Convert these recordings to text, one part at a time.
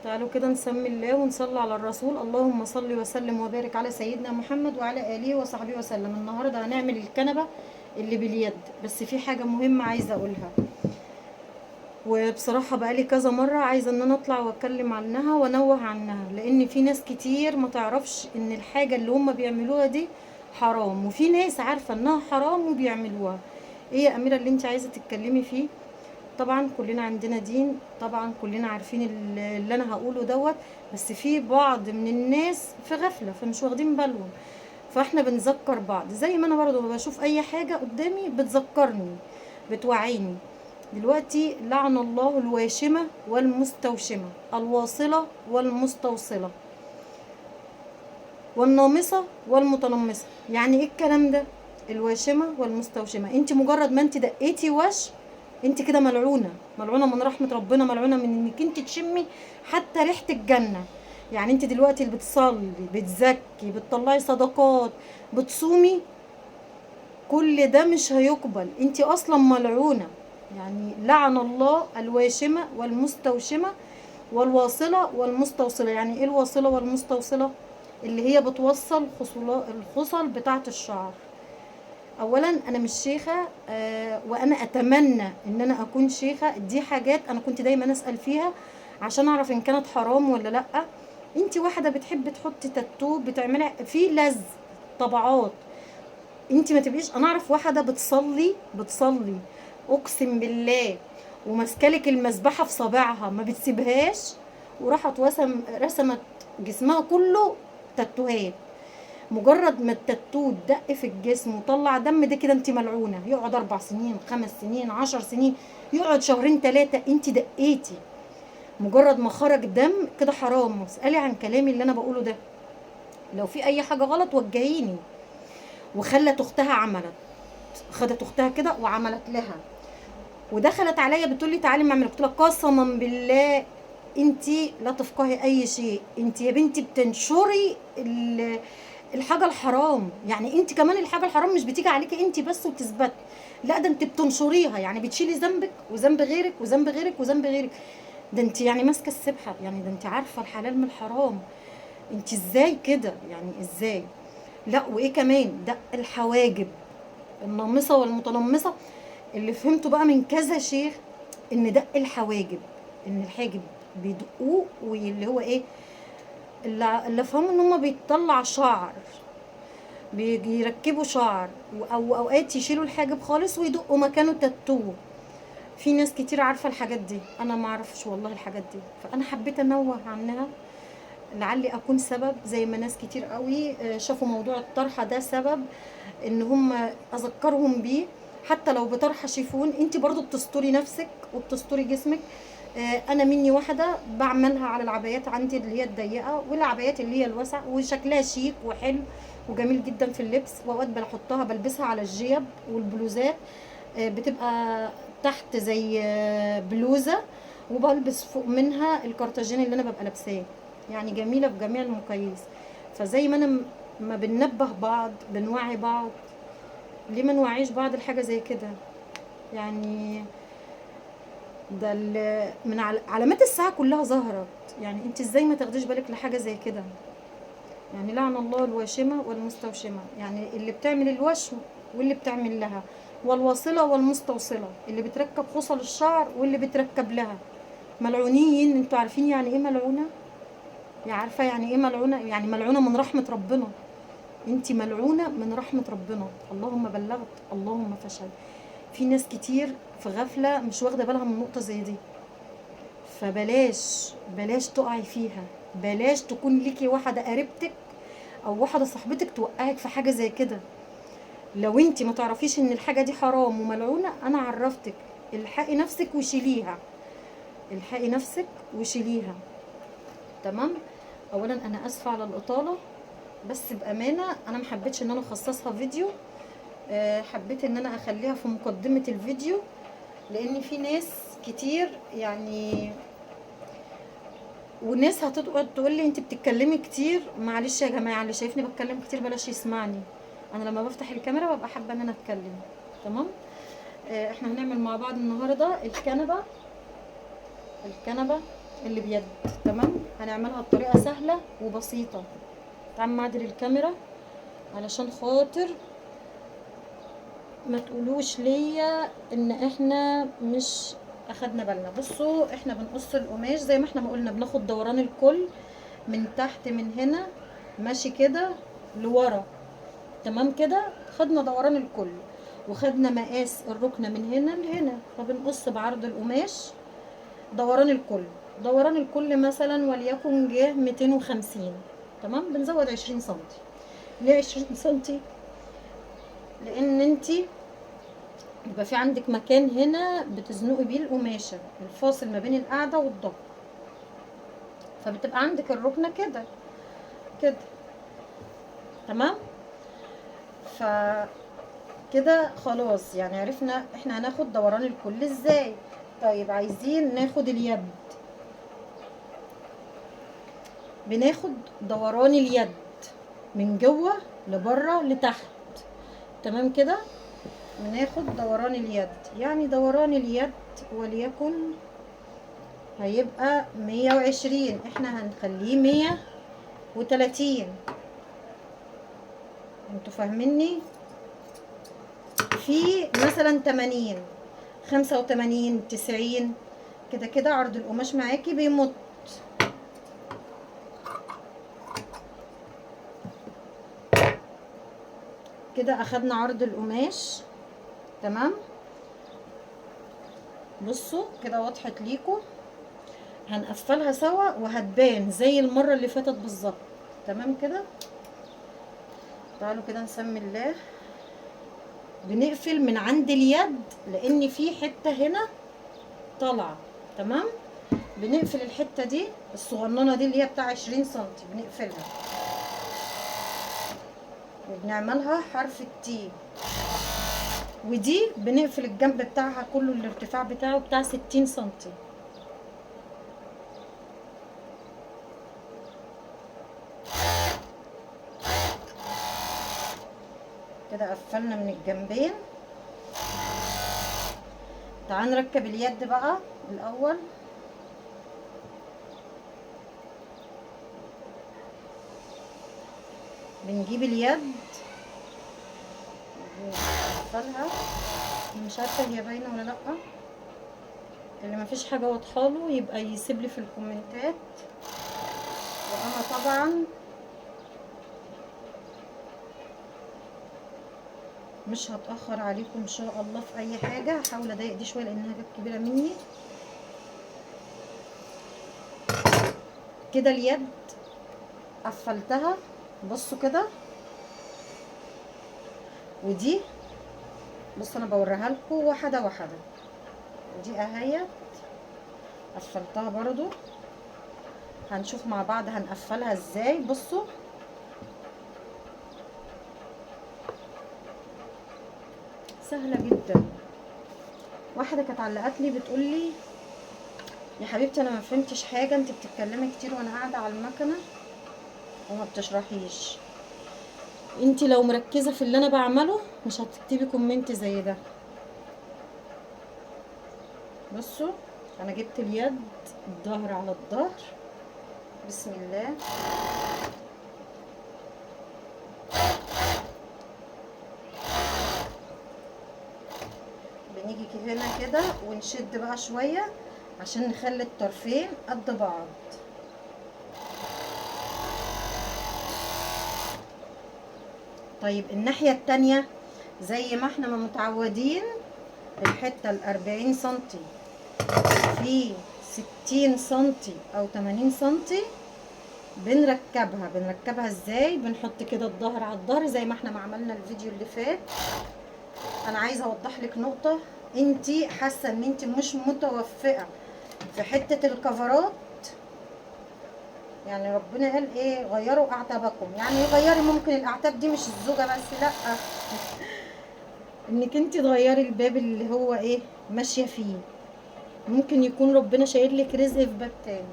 تعالوا كده نسمي الله ونصلي على الرسول. اللهم صل وسلم وبارك على سيدنا محمد وعلى آله وصحبه وسلم. النهارده هنعمل الكنبة اللي باليد، بس في حاجة مهمة عايزة اقولها، وبصراحة بقالي كذا مرة عايزة ان انا اطلع واتكلم عنها وانوه عنها، لان في ناس كتير ما تعرفش ان الحاجة اللي هم بيعملوها دي حرام، وفي ناس عارفة انها حرام وبيعملوها. ايه يا اميرة اللي انت عايزة تتكلمي فيه؟ طبعا كلنا عندنا دين، طبعا كلنا عارفين اللي انا هقوله دوت، بس في بعض من الناس في غفلة فمش واخدين بالهم، فاحنا بنذكر بعض. زي ما انا برضو بشوف اي حاجة قدامي بتذكرني بتوعيني. دلوقتي لعن الله الواشمة والمستوشمة، الواصلة والمستوصلة، والنامصة والمتنمصة. يعني ايه الكلام ده؟ الواشمة والمستوشمة، انت مجرد ما انت دقيتي وش انت كده ملعونة، ملعونة من رحمة ربنا، ملعونة من انك انت تشمي حتى ريحة الجنة. يعني انت دلوقتي اللي بتصلي بتزكي بتطلعي صدقات بتصومي، كل ده مش هيقبل، انت اصلا ملعونة. يعني لعن الله الواشمة والمستوشمة والواصلة والمستوصلة. يعني ايه الواصلة والمستوصلة؟ اللي هي بتوصل الخصل بتاعة الشعر. اولا انا مش شيخة، وانا اتمنى ان انا اكون شيخة. دي حاجات انا كنت دايما اسأل فيها عشان اعرف ان كانت حرام ولا لا. انت واحدة بتحب تحطي تاتو بتعملي في لز طبعات، انت ما تبقيش. انا اعرف واحدة بتصلي اقسم بالله وماسكالك المسبحة في صابعها ما بتسيبهاش، وراحت رسمت جسمها كله تاتوهات. مجرد ما التاتو دق في الجسم وطلع دم ده كده انت ملعونه. يقعد 4 سنين 5 سنين 10 سنين، يقعد شهرين 3، انت دقيتي. مجرد ما خرج دم كده حرام. اسالي عن كلامي اللي انا بقوله ده، لو في اي حاجه غلط وجهيني. وخلت اختها عملت، خدت اختها كده وعملت لها، ودخلت عليا بتقول لي تعالي نعمل. قلت لها قسما بالله انت لا تفقهي اي شيء، انت يا بنتي بتنشري الحاجه الحرام. يعني انت كمان الحاجه الحرام مش بتيجي عليكي انت بس وتثبت، لا ده انت بتنشريها، يعني بتشيلي ذنبك وذنب غيرك وذنب غيرك وذنب غيرك. ده انت يعني ماسكه السبحه، يعني ده انت عارفه الحلال من الحرام. انت ازاي كده؟ يعني ازاي؟ لا وايه كمان؟ ده الحواجب النامصه والمتنمصه، اللي فهمته بقى من كذا شيخ ان دق الحواجب، ان الحاجب بيدقوه، واللي هو ايه، اللي فهموا ان هم بيطلع شعر، بيركبوا شعر، او اوقات يشيلوا الحاجب خالص ويدقوا مكانه تاتو. في ناس كتير عارفه الحاجات دي، انا ما اعرفش والله الحاجات دي، فانا حبيت انوه عنها لعلي اكون سبب زي ما ناس كتير قوي شافوا موضوع الطرحه ده سبب ان هم اذكرهم بيه. حتى لو بطرحه شيفون انت برضو بتستوري نفسك وبتستوري جسمك. انا مني واحده بعملها على العبايات عندي اللي هي الضيقه، والعبايات اللي هي الواسعه، وشكلها شيك وحلو وجميل جدا في اللبس. واوقات بحطها بلبسها على الجيب والبلوزات، بتبقى تحت زي بلوزه، وبلبس فوق منها الكرتاجين اللي انا ببقى لابساه. يعني جميله بجميع المقاييس. فزي ما انا ما بننبه بعض بنوعي بعض، ليه ما نوعيش بعض الحاجه زي كده؟ يعني ده من علامات الساعه كلها ظهرت. يعني انت ازاي ما تاخديش بالك لحاجه زي كده؟ يعني لعن الله الواشمه والمستوشمه، يعني اللي بتعمل الوشم واللي بتعمل لها، والواصله والمستوصله، اللي بتركب خصل الشعر واللي بتركب لها. ملعونين. انتوا عارفين يعني ايه ملعونه؟ يعني عارفه يعني ايه ملعونه؟ يعني ملعونه من رحمه ربنا. انت ملعونه من رحمه ربنا. اللهم بلغت اللهم فشل. في ناس كتير في غفله مش واخده بالها من نقطه زي دي، بلاش تقعي فيها. بلاش تكون ليكي واحده قريبتك او واحده صاحبتك توقعك في حاجه زي كده. لو انت ما تعرفيش ان الحاجه دي حرام وملعونه، انا عرفتك، الحقي نفسك وشيليها، الحقي نفسك وشيليها. تمام. اولا انا اسفه على الاطاله، بس بامانه انا محبتش ان انا اخصصها فيديو. حبيت ان انا اخليها في مقدمه الفيديو، لان في ناس كتير يعني، وناس هتقعد تقول لي انت بتتكلمي كتير. معلش يا جماعه، اللي شايفني بتكلم كتير بلاش يسمعني. انا لما بفتح الكاميرا ببقى حابه ان انا اتكلم. تمام. احنا هنعمل مع بعض النهارده الكنبه اللي بيد. تمام، هنعملها بطريقه سهله وبسيطه. تعال معدل الكاميرا علشان خاطر ما تقولوش ليا ان احنا مش اخدنا بالنا. بصوا احنا بنقص القماش زي ما احنا ما قلنا، بناخد دوران الكل من تحت من هنا ماشي كده لورا. تمام كده، خدنا دوران الكل وخدنا مقاس الركنه من هنا لهنا، فبنقص بعرض القماش دوران الكل. دوران الكل مثلا وليكن جه 250. تمام، بنزود 20 سنتي. ليه 20 سنتي؟ لان انتي يبقى في عندك مكان هنا بتزنقي بيه القماشه، الفاصل ما بين القاعده والظهر، فبتبقى عندك الركنه كده كده. تمام، فكده خلاص يعني عرفنا احنا هناخد دوران الكل ازاي. طيب عايزين ناخد اليد، بناخد دوران اليد من جوه لبره لتحت. تمام كده، بناخد دوران اليد. يعني دوران اليد وليكن هيبقى 120، احنا هنخليه 130. انتوا فاهميني؟ في مثلا 80 85 90 كده كده عرض القماش معاكي بيمط. كده اخدنا عرض القماش. تمام، بصوا كده وضحت ليكم. هنقفلها سوا وهتبان زي المرة اللي فاتت بالظبط. تمام كده، تعالوا كده نسمي الله. بنقفل من عند اليد لان في حتة هنا طالعة. تمام، بنقفل الحتة دي الصغننة دي اللي هي بتاع 20 سنتي، بنقفلها وبنعملها حرف التي. ودي بنقفل الجنب بتاعها كله، الارتفاع بتاعه بتاع 60 سنتي. كده قفلنا من الجنبين. تعال نركب اليد بقى الاول. بنجيب اليد ونقفلها. مش عارفه هي باينه ولا لا، اللي مفيش حاجه واضحه له يبقى يسيب لي في الكومنتات. وانا طبعا مش هتاخر عليكم ان شاء الله في اي حاجه. هحاول اضايق دي شويه لانها جت كبيره مني. كده اليد قفلتها، بصوا كده. ودي بصوا انا بوريها لكم واحده واحده. ودي اهيت قفلتها برضو. هنشوف مع بعض هنقفلها ازاي. بصوا سهله جدا. واحده كانت علقت لي بتقول لي يا حبيبتي انا ما فهمتش حاجه، انت بتتكلمي كتير وانا قاعده على المكنه وما بتشرحيش. انت لو مركزه في اللي انا بعمله مش هتكتبي كومنت زي ده. بصوا انا جبت اليد الظهر على الظهر. بسم الله. بنيجي هنا كده ونشد بقى شويه عشان نخلي الطرفين قد بعض. طيب الناحيه التانيه زي ما احنا ما متعودين، الحته ال40 سنتي في 60 سنتي او 80 سنتي بنركبها ازاي؟ بنحط كده الظهر على الظهر زي ما احنا ما عملنا الفيديو اللي فات. انا عايزه اوضح لك نقطه. انتي حاسه ان انتي مش متوفقه في حته الكفرات، يعني ربنا قال ايه؟ غيروا اعتابكم. يعني ايه غيري؟ ممكن الاعتاب دي مش الزوجه بس، لا، انك انتي تغيري الباب اللي هو ايه ماشيه فيه. ممكن يكون ربنا شايل لك رزق في باب تاني.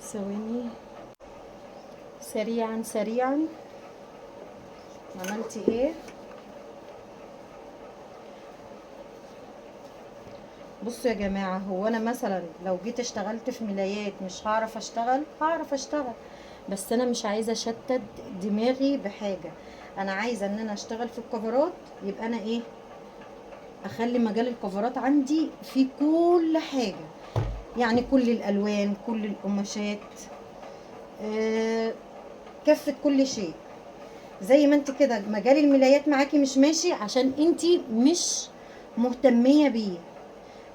ثواني، سريعا سريعا. عملتي ايه؟ بصوا يا جماعة، هو انا مثلا لو جيت اشتغلت في ملايات مش هعرف اشتغل؟ هعرف اشتغل، بس انا مش عايزة اشتت دماغي بحاجة. انا عايزة ان انا اشتغل في الكفرات، يبقى انا ايه، اخلي مجال الكفرات عندي في كل حاجة، يعني كل الالوان، كل القماشات، آه، كافة كل شيء. زي ما انت كده مجال الملايات معاكي مش ماشي عشان انت مش مهتمية بيه،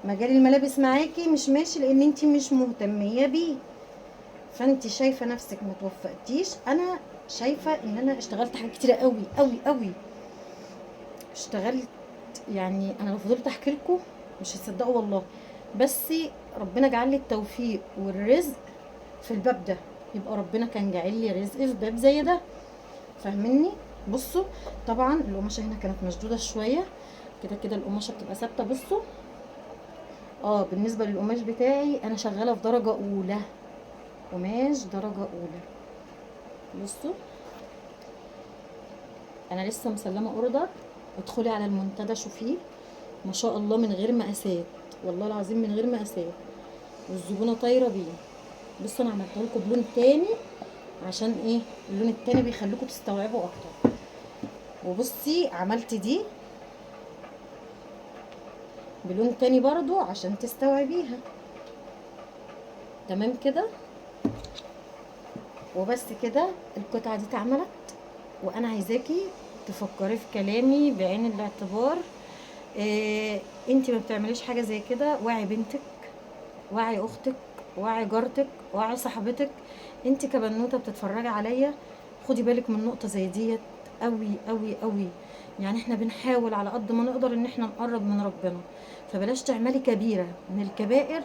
مجال الملابس معاكي مش ماشي لان انت مش مهتمية بيه، فانت شايفة نفسك متوفقتيش. انا شايفة ان انا اشتغلت حاجات كتيرة قوي قوي قوي، اشتغلت، يعني انا لو فضلت احكي لكم مش هتصدقوا والله. بس ربنا جعل لي التوفيق والرزق في الباب ده، يبقى ربنا كان جعل لي رزق في باب زي ده، فاهميني؟ بصوا، طبعا القماشه هنا كانت مشدوده شويه، كده كده القماشه بتبقى ثابته. بصوا، بالنسبه للقماش بتاعي انا شغاله في درجه اولى، قماش درجه اولى. بصوا، انا لسه مسلمه اوردر، ادخلي على المنتدى شوفيه، ما شاء الله من غير مقاسات، والله العظيم من غير مقاسات، والزبونه طايره بيه. بصوا انا عملته لكم بلون تاني، عشان ايه؟ اللون التاني بيخليكم تستوعبوا اكتر. وبصي عملت دي بلون تاني برضو عشان تستوعبيها، تمام كده. وبس كده القطعة دي اتعملت، وانا عايزاكي تفكري في كلامي بعين الاعتبار. انتي ما بتعمليش حاجة زي كده، وعي بنتك، وعي اختك، وعي جارتك، وعي صاحبتك. انتي كبنوتة بتتفرجي عليا، خدي بالك من نقطة زي ديت قوي قوي قوي. يعني احنا بنحاول على قد ما نقدر ان احنا نقرب من ربنا، فبلاش تعملي كبيرة من الكبائر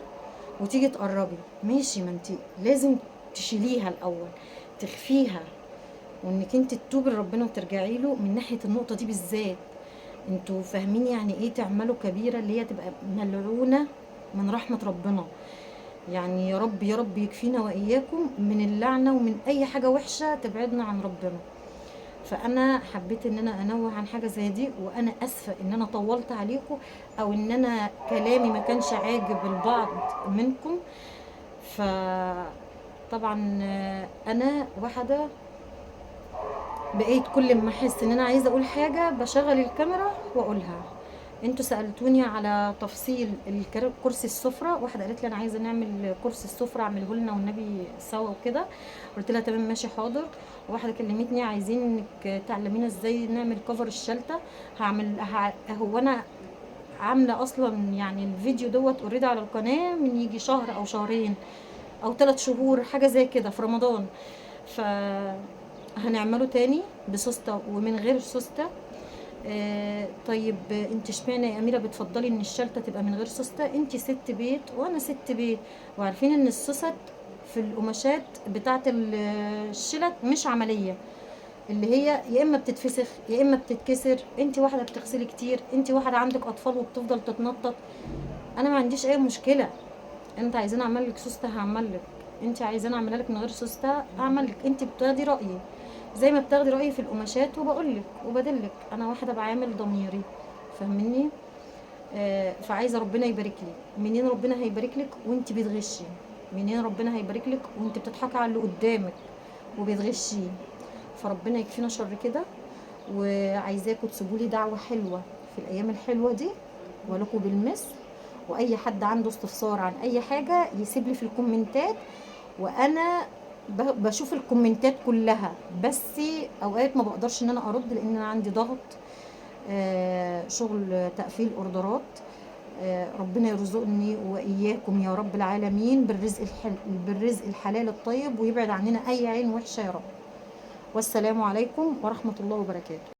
وتيجي تقربي. ماشي، ما انتي لازم تشيليها الاول، تخفيها، وانك انت تتوبي لربنا وترجعي له من ناحيه النقطه دي بالذات. انتوا فاهمين يعني ايه تعملوا كبيره اللي هي تبقى ملعونه من رحمه ربنا؟ يعني يا رب يا رب يكفينا واياكم من اللعنه ومن اي حاجه وحشه تبعدنا عن ربنا. فانا حبيت ان انا انوه عن حاجه زي دي، وانا اسفه ان انا طولت عليكم، او ان انا كلامي ما كانش عاجب البعض منكم. فطبعا انا واحده بقيت كل ما احس ان انا عايزه اقول حاجه بشغل الكاميرا واقولها. انتوا سالتوني على تفصيل كرسي السفره، واحده قالت لي انا عايزه نعمل كرسي السفره اعمله لنا والنبي سوا وكده، قلت لها تمام ماشي حاضر. واحده كلمتني عايزين انك تعلمينا ازاي نعمل كفر الشلته، هو انا عامله اصلا يعني الفيديو دوت اوريدي على القناه من يجي شهر او شهرين او 3 شهور حاجه زي كده في رمضان. ف هنعمله تاني بسوسته ومن غير سوسته. طيب انت اشمعنى يا اميره بتفضلي ان الشلته تبقى من غير سوسته؟ انت ست بيت وانا ست بيت، وعارفين ان السوست في القماشات بتاعه الشلت مش عمليه، اللي هي يا اما بتتفسخ يا اما بتتكسر. انت واحده بتغسلي كتير، انت واحده عندك اطفال وبتفضل تتنطط، انا ما عنديش اي مشكله. انت عايزين اعمل لك سوسته هعمل لك، انت عايزين اعملها لك من غير سوسته اعمل لك، انت بتاخدي رايي زي ما بتاخدي رايي في القماشات، وبقول لك وبدلك، انا واحده بعامل ضميري، فاهميني؟ فعايزه ربنا يبارك لي. منين ربنا هيبارك لك وانت بتغشي؟ منين ربنا هيبارك لك وانت بتضحكي على اللي قدامك وبتغشيه؟ فربنا يكفينا شر كده. وعايزاكم تسيبوا لي دعوه حلوه في الايام الحلوه دي، ولكم بالمثل. واي حد عنده استفسار عن اي حاجه يسيب لي في الكومنتات، وانا بشوف الكومنتات كلها، بس اوقات ما بقدرش ان انا ارد لان انا عندي ضغط شغل تقفيل اوردرات. ربنا يرزقني واياكم يا رب العالمين بالرزق الحلال الطيب، ويبعد عننا اي عين وحشه يا رب. والسلام عليكم ورحمه الله وبركاته.